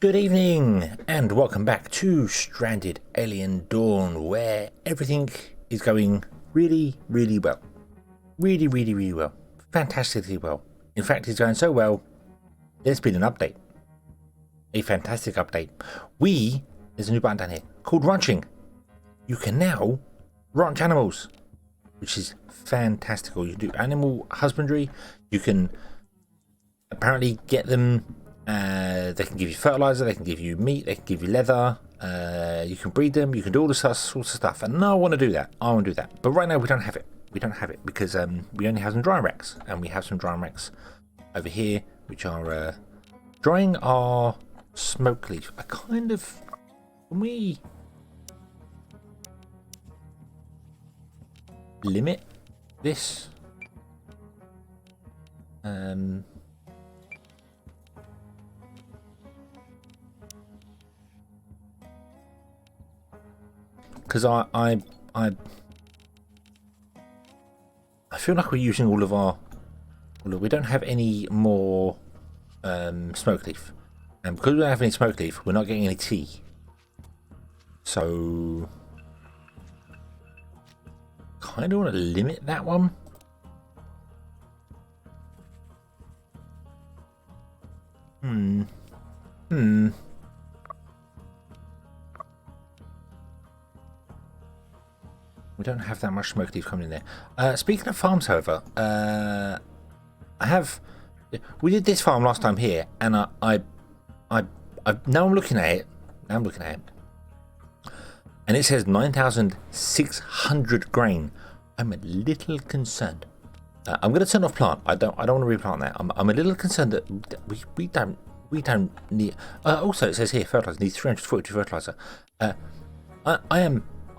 Good evening, and welcome back to Stranded Alien Dawn, where everything is going really, really well. Really, really, really well. Fantastically well. In fact, it's going so well, there's been an update. A fantastic update. There's a new button down here called ranching. You can now ranch animals, which is fantastical. You can do animal husbandry. You can apparently get them. They can give you fertilizer, they can give you meat, they can give you leather, you can breed them, you can do all this sorts of stuff. And I want to do that. I want to do that. But right now we don't have it. We don't have it because we only have some drying racks, and we have some drying racks over here which are drying our smoke leaf. I kind of, can we limit this? Because I feel like we're using all of our. Look, we don't have any more smoke leaf, and because we don't have any smoke leaf, we're not getting any tea. So, kind of want to limit that one. We don't have that much smoke leaf coming in there. Speaking of farms, however, we did this farm last time here, and now I'm looking at it. And it says 9,600 grain. I'm a little concerned. I'm going to turn off plant. I don't want to replant that. I'm a little concerned that we don't need. Also, it says here fertilizer needs 342 fertilizer.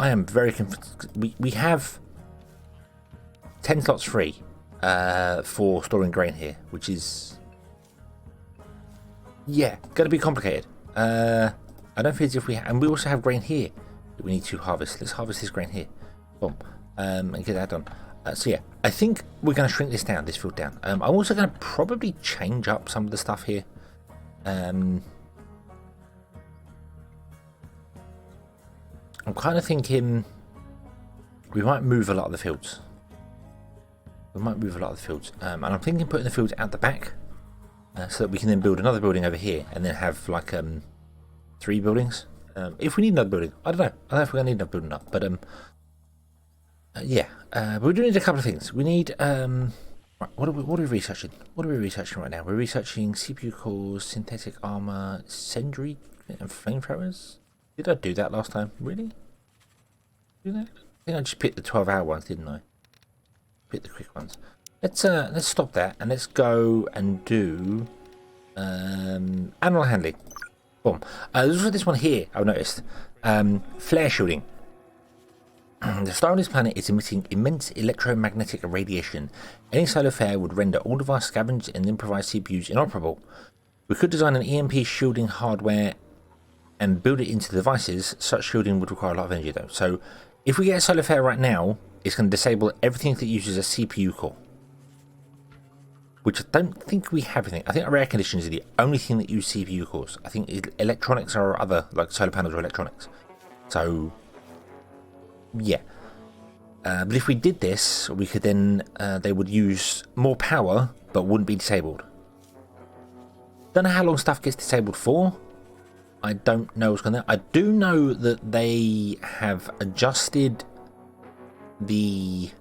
I am very confused. We have 10 slots free for storing grain here, which is going to be complicated. I don't feel as if and we also have grain here that we need to harvest. Let's harvest this grain here, boom, and get that done. So yeah, I think we're going to shrink this field down. I'm also going to probably change up some of the stuff here. I'm kind of thinking we might move a lot of the fields. And I'm thinking putting the fields out the back so that we can then build another building over here and then have like 3 buildings. If we need another building, I don't know if we're going to need another building up, but but we do need a couple of things. We need what are we researching? What are we researching right now? We're researching CPU cores, synthetic armor, sentry, and flamethrowers. Did I do that last time? Really? Do that? I think I just picked the 12-hour ones, didn't I? Pick the quick ones. Let's stop that and let's go and do animal handling. Boom. There's also this one here I've noticed. Flare shielding. The star on this planet is emitting immense electromagnetic radiation. Any solar flare would render all of our scavenged and improvised CPUs inoperable. We could design an EMP shielding hardware and build it into the devices. Such shielding would require a lot of energy though. So if we get a solar flare right now, it's going to disable everything that uses a CPU core. Which I don't think we have anything. I think our air conditioners are the only thing that use CPU cores. I think electronics are other, like solar panels or electronics. So, yeah. But if we did this, we could then, they would use more power, but wouldn't be disabled. Don't know how long stuff gets disabled for. I don't know what's going on. I do know that they have adjusted the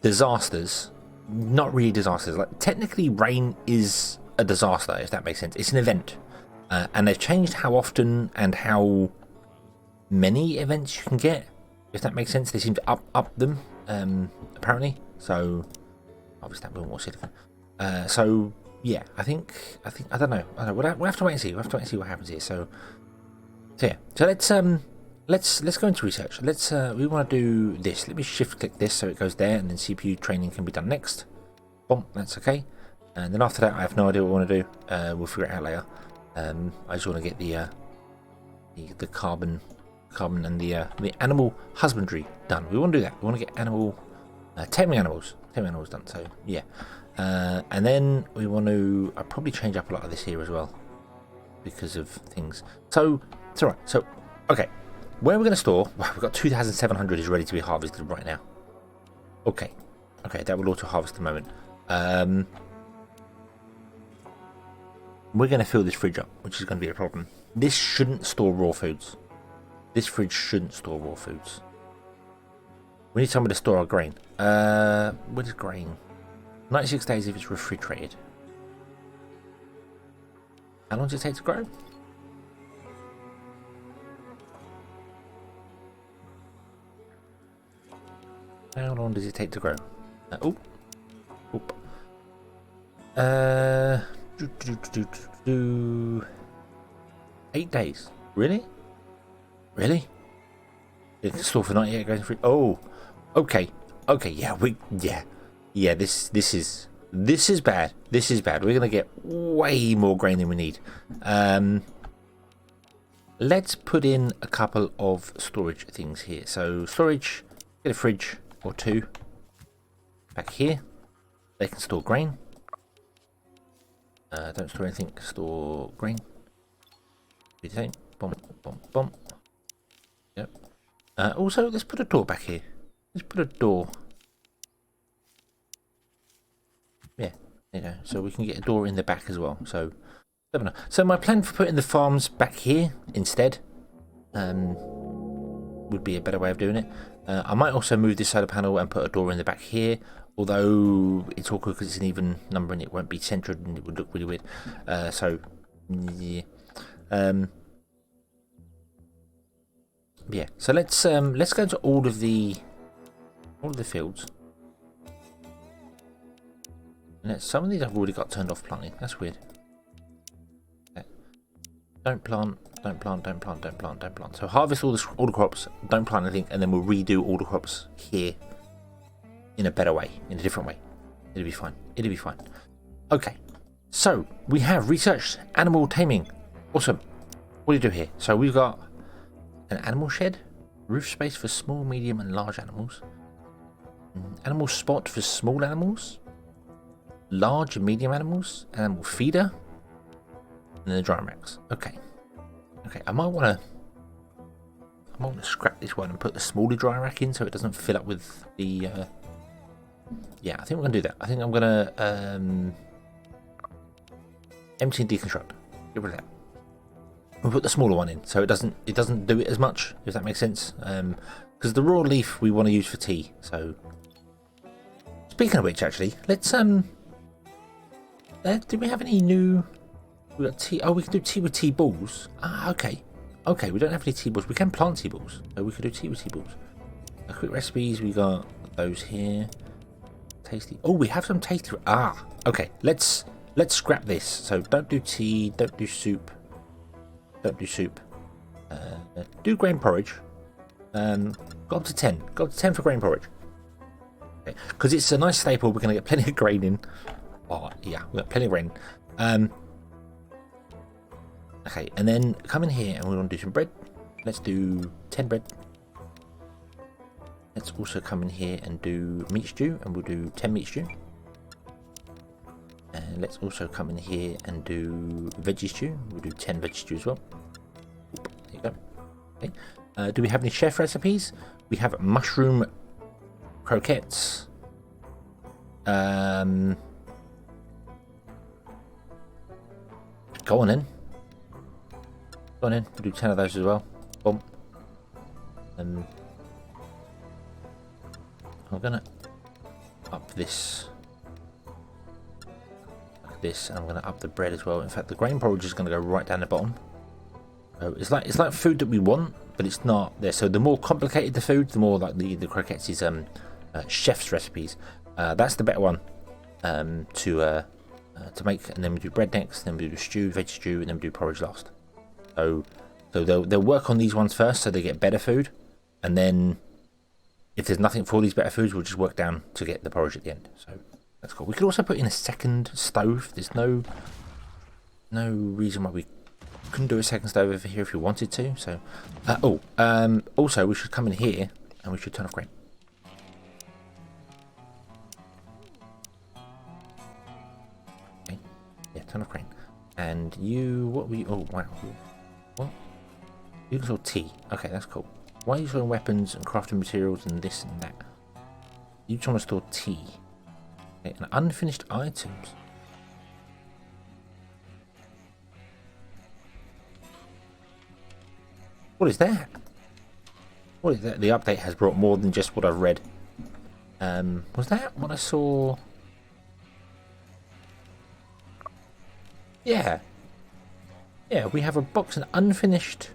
disasters. Not really disasters. Like technically, rain is a disaster, if that makes sense. It's an event, and they've changed how often and how many events you can get. If that makes sense, they seem to up them apparently. So obviously that will more silicon. So. Yeah, I think I don't know. We'll have to wait and see. We'll have to wait and see what happens here. So yeah. So let's go into research. We want to do this. Let me shift click this so it goes there, and then CPU training can be done next. Boom, that's okay. And then after that, I have no idea what we want to do. We'll figure it out later. I just want to get the carbon and the animal husbandry done. We want to do that. We want to get taming animals done. So yeah. And then we want to. I'll probably change up a lot of this here as well. because of things. So it's all right. So okay, where we're going to store? Well, we've got 2,700 is ready to be harvested right now. Okay, that will auto harvest in a moment. We're going to fill this fridge up, which is going to be a problem. This shouldn't store raw foods. This fridge shouldn't store raw foods. We need somewhere to store our grain. What is grain? 96 days if it's refrigerated. How long does it take to grow? How long does it take to grow? Oh. 8 days. Really? Really? It can store for 98 grains free. Oh. Okay. Yeah. Yeah. This is bad. This is bad. We're gonna get way more grain than we need. Let's put in a couple of storage things here. So storage. Get a fridge or two back here. They can store grain. Don't store anything. Store grain. Do the same. Boom. Yep. Also, let's put a door back here. Let's put a door. Yeah, there you go. So we can get a door in the back as well. So my plan for putting the farms back here instead would be a better way of doing it. I might also move this solar panel and put a door in the back here. Although it's awkward because it's an even number and it won't be centered and it would look really weird. So yeah. Yeah. So let's go into all of the fields. And some of these I've already got turned off planting. That's weird. Okay. Don't plant. So harvest all the crops. Don't plant anything, and then we'll redo all the crops here in a better way, in a different way. It'll be fine. Okay. So we have researched animal taming. Awesome. What do you do here? So we've got an animal shed, roof space for small, medium, and large animals. Animal spot for small animals. Large and medium animals, animal feeder, and then the dry racks. Okay. I might want to scrap this one and put the smaller dry rack in so it doesn't fill up with the. Yeah, I think we're gonna do that. I think I'm gonna empty and deconstruct. Get rid of that. We'll put the smaller one in so it doesn't do it as much, if that makes sense. Because the raw leaf we want to use for tea. So speaking of which, actually, let's do we have any new? We got tea. Oh, we can do tea with tea balls. Ah, okay. We don't have any tea balls. We can plant tea balls, so we could do tea with tea balls. Quick recipes. We got those here. Tasty. Oh, we have some tasty. Ah, okay. Let's scrap this. So don't do tea. Don't do soup. Do grain porridge. Go up to 10. Go up to 10 for grain porridge. Because it's a nice staple. We're going to get plenty of grain in. Oh, yeah, we've got plenty of grain. Okay, and then come in here and we want to do some bread. Let's do 10 bread. Let's also come in here and do meat stew, and we'll do 10 meat stew. And let's also come in here and do veggie stew. We'll do 10 veggie stew as well. Oop, there you go. Okay. Do we have any chef recipes? We have mushroom croquettes. Go on in. We'll do 10 of those as well. Boom. I'm gonna up this like this, and I'm gonna up the bread as well. In fact, the grain porridge is gonna go right down the bottom. So it's like food that we want, but it's not there. So the more complicated the food, the more like the croquettes is chef's recipes. That's the better one to make, and then we do bread next, then we do stew, veg stew, and then we do porridge last. So they'll work on these ones first, so they get better food, and then if there's nothing for these better foods, we'll just work down to get the porridge at the end. So that's cool. We could also put in a second stove. There's no reason why we couldn't do a second stove over here if we wanted to. So also we should come in here and we should turn off grain. Okay. Yeah, turn off grain. And you, what were you? Oh wow, what? You can store tea. Okay, that's cool. Why are you storing weapons and crafting materials and this and that? You just want to store tea. Okay, and unfinished items. What is that? What is that? The update has brought more than just what I've read. Was that what I saw? Yeah. Yeah, we have a box of unfinished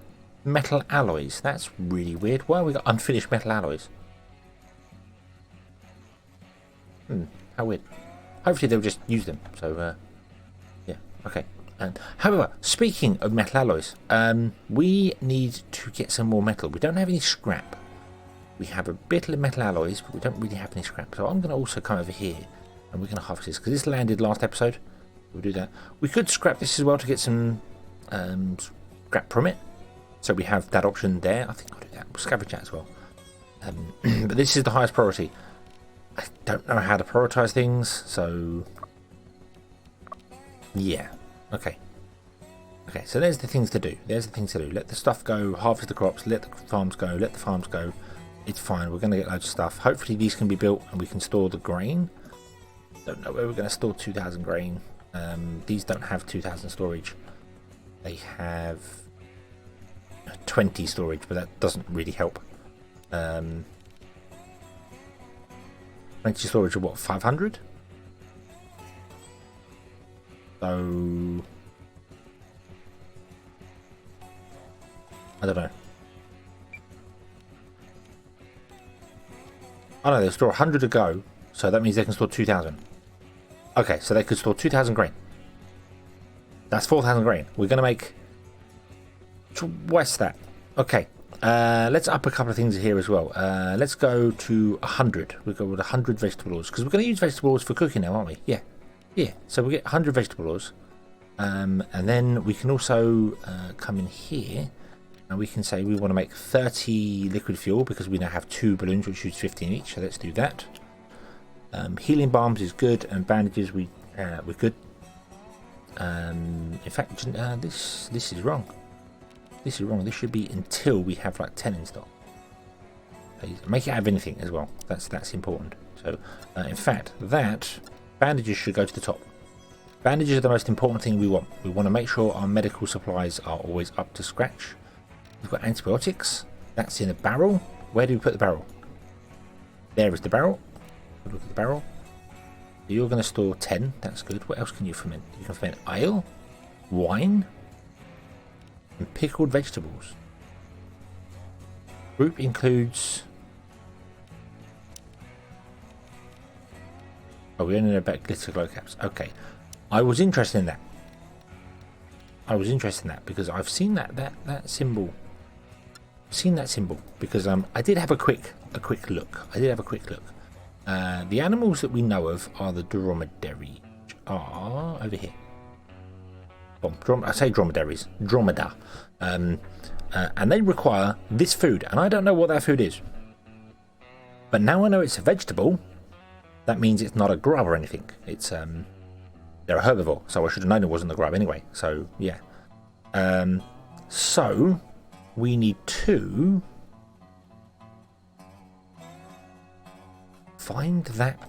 metal alloys. That's really weird. Why have we got unfinished metal alloys? How weird. Hopefully they'll just use them. So, yeah, okay. However, speaking of metal alloys, we need to get some more metal. We don't have any scrap. We have a bit of metal alloys, but we don't really have any scrap. So I'm going to also come over here, and we're going to harvest this, because this landed last episode. We'll do that. We could scrap this as well to get some scrap from it. So we have that option there. I think I'll do that. We'll scavenge that as well. But this is the highest priority. I don't know how to prioritize things, so yeah. Okay. Okay, so there's the things to do. There's the things to do. Let the stuff go, harvest the crops, let the farms go, let the farms go. It's fine. We're going to get loads of stuff. Hopefully these can be built and we can store the grain. Don't know where we're going to store 2,000 grain. These don't have 2,000 storage. They have 20 storage, but that doesn't really help. 20 storage of what, 500? So I don't know. Oh no, they store 100 to go, so that means they can store 2,000. Okay, so they could store 2,000 grain. That's 4,000 grain. We're going to make twice that. Okay, let's up a couple of things here as well. Let's go to 100. We'll go with 100 vegetable oils, because we're going to use vegetable oils for cooking now, aren't we? Yeah. Yeah, so we get 100 vegetable oils. And then we can also come in here. And we can say we want to make 30 liquid fuel because we now have 2 balloons which use 15 each. So let's do that. Healing balms is good, and bandages we're good. In fact, this is wrong. This is wrong. This should be until we have like 10 in stock. Make it out of anything as well. That's important. So in fact, that bandages should go to the top. Bandages are the most important thing we want. We want to make sure our medical supplies are always up to scratch. We've got antibiotics. That's in a barrel. Where do we put the barrel? There is the barrel. Look at the barrel. You're going to store 10. That's good. What else can you ferment? You can ferment ale, wine, and pickled vegetables. Group includes... Oh, we only know about glitter glow caps. Okay. I was interested in that. I was interested in that because I've seen that symbol. Seen that symbol because I did have a quick look. The animals that we know of are the dromedary, which are over here. I say dromedaries, dromedar, and they require this food, and I don't know what that food is. But now I know it's a vegetable. That means it's not a grub or anything. It's they're a herbivore, so I should have known it wasn't a grub anyway. So yeah. So we need to find that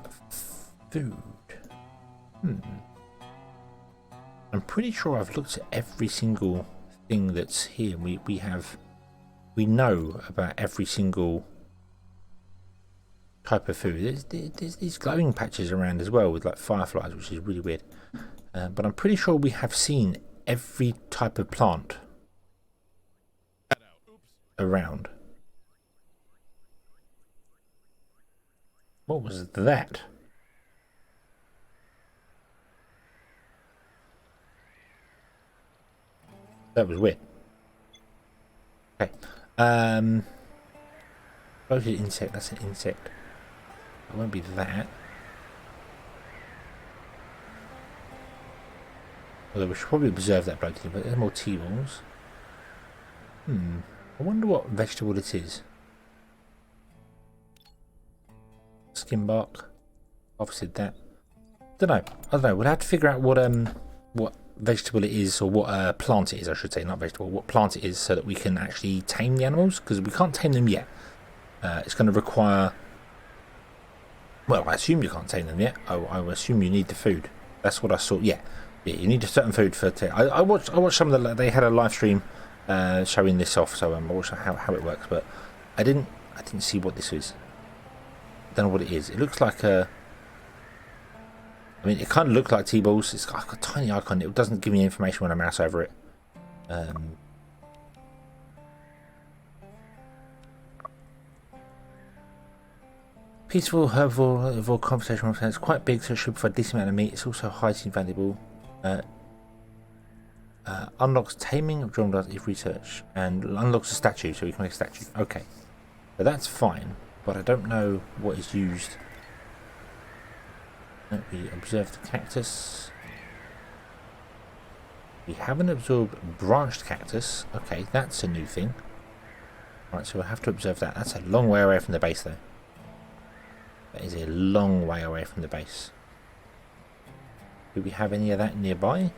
food. I'm pretty sure I've looked at every single thing that's here. We know about every single type of food. There's these glowing patches around as well with like fireflies, which is really weird. But I'm pretty sure we have seen every type of plant around. What was that? That was weird. Okay. Bloated insect, that's an insect. It won't be that. Although we should probably observe that bloated, but there's more T-balls. I wonder what vegetable it is. Skin bark. Obviously that. I don't know. We'll have to figure out what vegetable it is, or what plant it is, I should say, not vegetable, what plant it is, so that we can actually tame the animals, because we can't tame them yet. It's going to require... Well, I assume you can't tame them yet. I assume you need the food. That's what I saw. Yeah, you need a certain food for... I watched some of the... They had a live stream showing this off, so I watched how it works, but I didn't see what this is. I don't know what it is. It looks like a... I mean, it kind of looks like T-balls. It's got a tiny icon. It doesn't give me information when I mouse over it. Peaceful herbivore conversation. It's quite big, so it should provide a decent amount of meat. It's also highly valuable. Unlocks taming of dromedars if research, and unlocks a statue, so we can make a statue. Okay, but that's fine. But I don't know what is used. We observe the cactus. We haven't absorbed branched cactus. Okay, that's a new thing. Right, so we'll have to observe that. That's a long way away from the base, though. That is a long way away from the base. Do we have any of that nearby?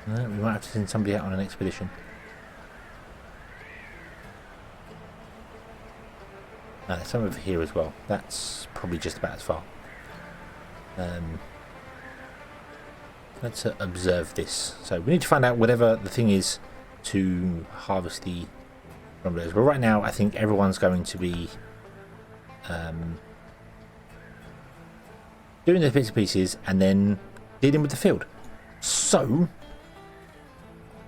No, we might have to send somebody out on an expedition. No, there's some over here as well. That's probably just about as far. Let's observe this. So we need to find out whatever the thing is to harvest the dromedars. But right now, I think everyone's going to be doing their bits and pieces and then dealing with the field. So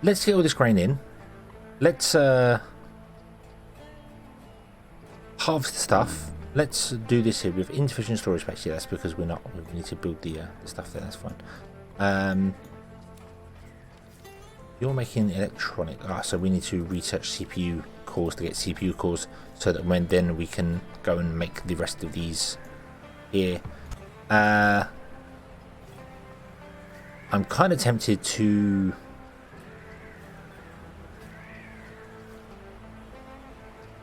let's get all this grain in. Let's harvest the stuff. Let's do this here with insufficient storage space. Yeah, that's because we need to build the stuff there. That's fine. You're making electronic. So we need to research CPU cores to get CPU cores, so that then we can go and make the rest of these here. I'm kind of tempted to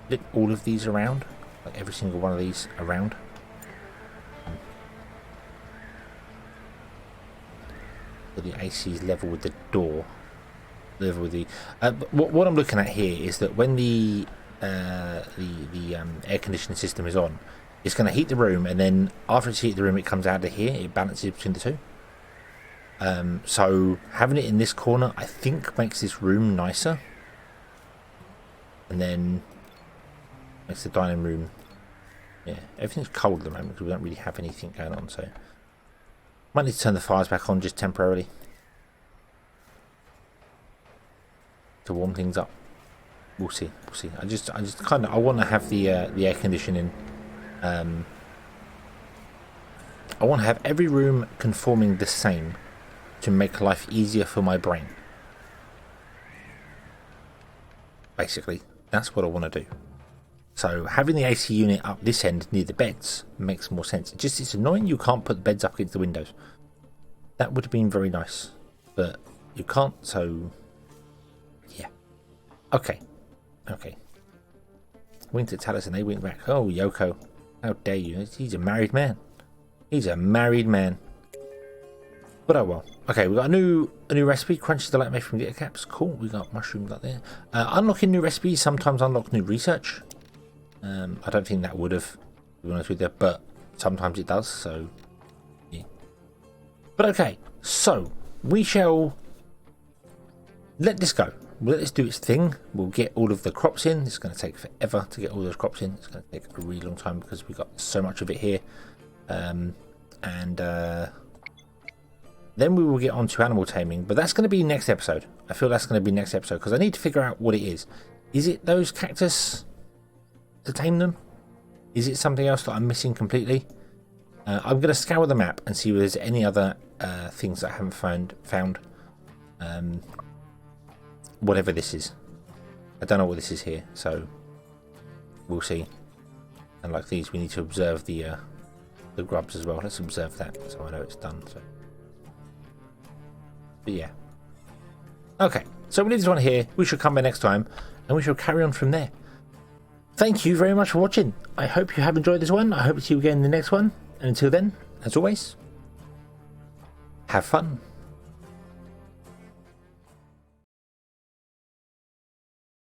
flip all of these around, like every single one of these around. So the AC is level with the door, level with the. What I'm looking at here is that when the air conditioning system is on, it's going to heat the room, and then after it's heated the room, it comes out of here. It balances between the two. So having it in this corner, I think, makes this room nicer, and then makes the dining room. Yeah, everything's cold at the moment because we don't really have anything going on. So might need to turn the fires back on just temporarily to warm things up. We'll see. We'll see. I just kind of want to have the air conditioning. I want to have every room conforming the same to make life easier for my brain. Basically, that's what I want to do. So having the AC unit up this end near the beds makes more sense. It's annoying you can't put the beds up against the windows. That would have been very nice, but you can't, so yeah. Okay. Winked at Talus and they winked back. Oh, Yoko, how dare you? He's a married man. He's a married man. But oh well. Okay, we got a new recipe. Crunchy delight made from glitter caps. Cool. We got mushrooms up there. Unlocking new recipes sometimes unlock new research. I don't think that would have, to be honest with you, but sometimes it does, so yeah. But okay, so we shall let this go. We'll let this do its thing. We'll get all of the crops in. It's going to take forever to get all those crops in. It's going to take a really long time because we've got so much of it here. Then we will get on to animal taming, but that's going to be next episode. I feel that's going to be next episode because I need to figure out what it is. Is it those cactus to tame them? Is it something else that I'm missing completely? I'm going to scour the map and see if there's any other things that I haven't found. Whatever this is. I don't know what this is here, so we'll see. And like these, we need to observe the grubs as well. Let's observe that so I know it's done. So. But yeah. Okay, so we leave this one here. We shall come back next time and we shall carry on from there. thank you very much for watching. I hope you have enjoyed this one. I hope to see you again in the next one. And until then, as always, have fun.